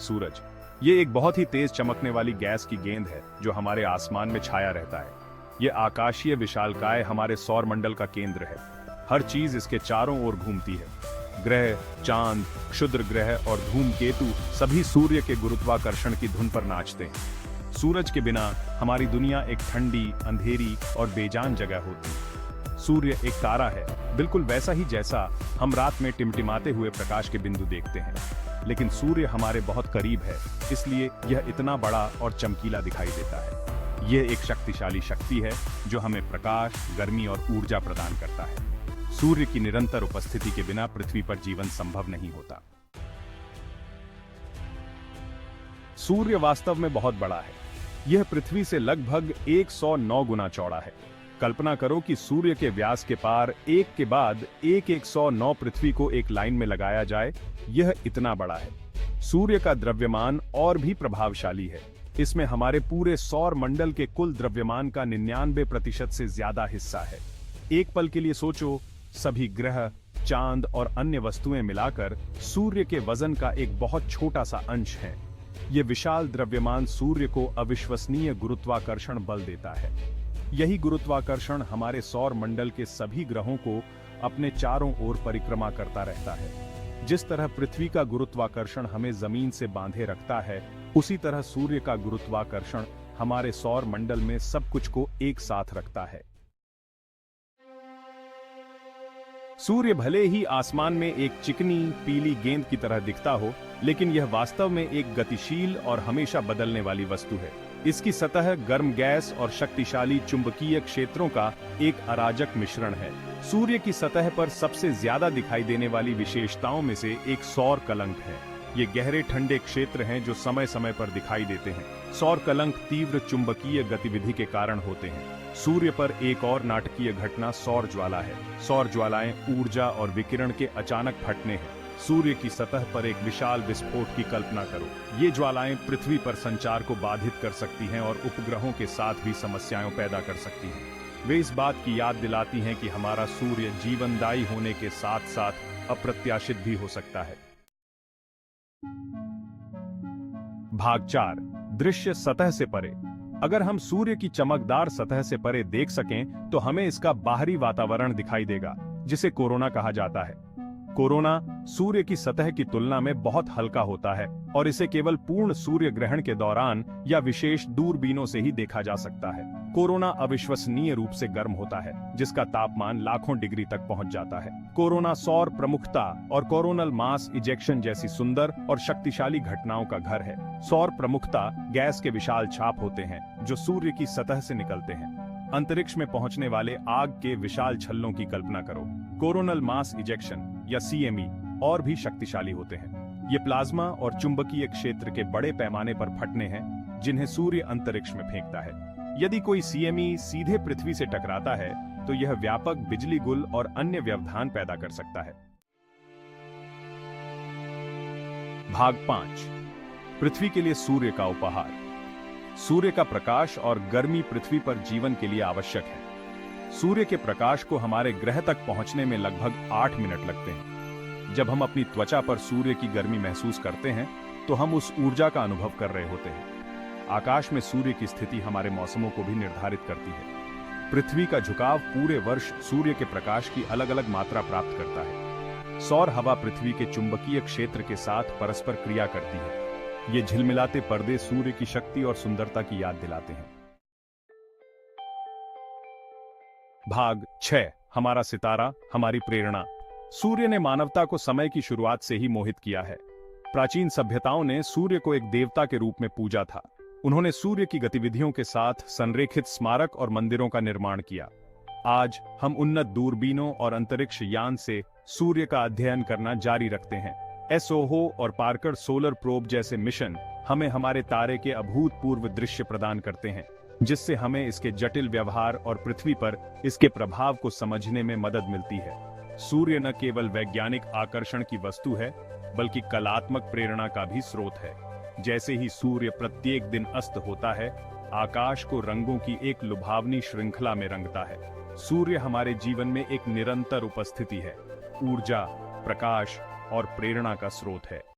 सूरज। ये एक बहुत ही तेज चमकने वाली गैस की गेंद है जो हमारे आसमान में छाया रहता है। ये आकाशीय विशालकाय हमारे सौर मंडल का केंद्र है। हर चीज इसके चारों ओर घूमती है। ग्रह, चांद, क्षुद्र ग्रह और धूमकेतु सभी सूर्य के गुरुत्वाकर्षण की धुन पर नाचते हैं। सूरज के बिना हमारी दुनिया एक ठंडी, अंधेरी और बेजान जगह होती। सूर्य एक तारा है, बिल्कुल वैसा ही जैसा हम रात में टिमटिमाते हुए प्रकाश के बिंदु देखते हैं। लेकिन सूर्य हमारे बहुत करीब है, इसलिए यह इतना बड़ा और चमकीला दिखाई देता है। यह एक शक्तिशाली शक्ति है जो हमें प्रकाश, गर्मी और ऊर्जा प्रदान करता है। सूर्य की निरंतर उपस्थिति के बिना पृथ्वी पर जीवन संभव नहीं होता। सूर्य वास्तव में बहुत बड़ा है। यह पृथ्वी से लगभग 109 गुना चौड़ा है। कल्पना करो कि सूर्य के व्यास के पार एक के बाद एक 109 पृथ्वी को एक लाइन में लगाया जाए। यह इतना बड़ा है। सूर्य का द्रव्यमान और भी प्रभावशाली है। इसमें हमारे पूरे सौर मंडल के कुल द्रव्यमान का 99% से ज्यादा हिस्सा है। एक पल के लिए सोचो, सभी ग्रह, चांद और अन्य वस्तुएं मिलाकर सूर्य के वजन का एक बहुत छोटा सा अंश है। यह विशाल द्रव्यमान सूर्य को अविश्वसनीय गुरुत्वाकर्षण बल देता है। यही गुरुत्वाकर्षण हमारे सौर मंडल के सभी ग्रहों को अपने चारों ओर परिक्रमा करता रहता है। जिस तरह पृथ्वी का गुरुत्वाकर्षण हमें जमीन से बांधे रखता है, उसी तरह सूर्य का गुरुत्वाकर्षण हमारे सौर मंडल में सब कुछ को एक साथ रखता है। सूर्य भले ही आसमान में एक चिकनी पीली गेंद की तरह दिखता हो, लेकिन यह वास्तव में एक गतिशील और हमेशा बदलने वाली वस्तु है। इसकी सतह गर्म गैस और शक्तिशाली चुंबकीय क्षेत्रों का एक अराजक मिश्रण है। सूर्य की सतह पर सबसे ज्यादा दिखाई देने वाली विशेषताओं में से एक सौर कलंक है। ये गहरे ठंडे क्षेत्र हैं जो समय समय पर दिखाई देते हैं। सौर कलंक तीव्र चुंबकीय गतिविधि के कारण होते हैं। सूर्य पर एक और नाटकीय घटना सौर ज्वाला है। सौर ज्वालाएं ऊर्जा और विकिरण के अचानक फटने हैं। सूर्य की सतह पर एक विशाल विस्फोट की कल्पना करो। ये ज्वालाएं पृथ्वी पर संचार को बाधित कर सकती हैं और उपग्रहों के साथ भी समस्याएं पैदा कर सकती हैं। वे इस बात की याद दिलाती हैं कि हमारा सूर्य जीवनदायी होने के साथ साथ अप्रत्याशित भी हो सकता है। भाग 4, दृश्य सतह से परे। अगर हम सूर्य की चमकदार सतह से परे देख सकें तो हमें इसका बाहरी वातावरण दिखाई देगा, जिसे कोरोना कहा जाता है। कोरोना सूर्य की सतह की तुलना में बहुत हल्का होता है और इसे केवल पूर्ण सूर्य ग्रहण के दौरान या विशेष दूरबीनों से ही देखा जा सकता है। कोरोना अविश्वसनीय रूप से गर्म होता है, जिसका तापमान लाखों डिग्री तक पहुंच जाता है। कोरोना सौर प्रमुखता और कोरोनल मास इजेक्शन जैसी सुंदर और शक्तिशाली घटनाओं का घर है। सौर प्रमुखता गैस के विशाल छाप होते हैं जो सूर्य की सतह से निकलते हैं। अंतरिक्ष में पहुंचने वाले आग के विशाल छल्लों की कल्पना करो। कोरोनल मास इजेक्शन या CME और भी शक्तिशाली होते हैं। ये प्लाज्मा और चुंबकीय क्षेत्र के बड़े पैमाने पर फटने हैं जिन्हें सूर्य अंतरिक्ष में फेंकता है। यदि कोई CME सीधे पृथ्वी से टकराता है तो यह व्यापक बिजली गुल और अन्य व्यवधान पैदा कर सकता है। भाग 5, पृथ्वी के लिए सूर्य का उपहार। सूर्य का प्रकाश और गर्मी पृथ्वी पर जीवन के लिए आवश्यक है। सूर्य के प्रकाश को हमारे ग्रह तक पहुंचने में लगभग 8 मिनट लगते हैं। जब हम अपनी त्वचा पर सूर्य की गर्मी महसूस करते हैं तो हम उस ऊर्जा का अनुभव कर रहे होते हैं। आकाश में सूर्य की स्थिति हमारे मौसमों को भी निर्धारित करती है। पृथ्वी का झुकाव पूरे वर्ष सूर्य के प्रकाश की अलग अलग मात्रा प्राप्त करता है। सौर हवा पृथ्वी के चुंबकीय क्षेत्र के साथ परस्पर क्रिया करती है। ये झिलमिलाते पर्दे सूर्य की शक्ति और सुंदरता की याद दिलाते हैं। भाग 6, हमारा सितारा, हमारी प्रेरणा। सूर्य ने मानवता को समय की शुरुआत से ही मोहित किया है। प्राचीन सभ्यताओं ने सूर्य को एक देवता के रूप में पूजा था। उन्होंने सूर्य की गतिविधियों के साथ संरेखित स्मारक और मंदिरों का निर्माण किया। आज हम उन्नत दूरबीनों और अंतरिक्ष यान से सूर्य का अध्ययन करना जारी रखते हैं। SOHO और पार्कर सोलर प्रोब जैसे मिशन हमें हमारे तारे के अभूतपूर्व दृश्य प्रदान करते हैं, जिससे हमें इसके जटिल व्यवहार और पृथ्वी पर इसके प्रभाव को समझने में मदद मिलती है। सूर्य न केवल वैज्ञानिक आकर्षण की वस्तु है, बल्कि कलात्मक प्रेरणा का भी स्रोत है। जैसे ही सूर्य प्रत्येक दिन अस्त होता है, आकाश को रंगों की एक लुभावनी श्रृंखला में रंगता है। सूर्य हमारे जीवन में एक निरंतर उपस्थिति है, ऊर्जा, प्रकाश और प्रेरणा का स्रोत है।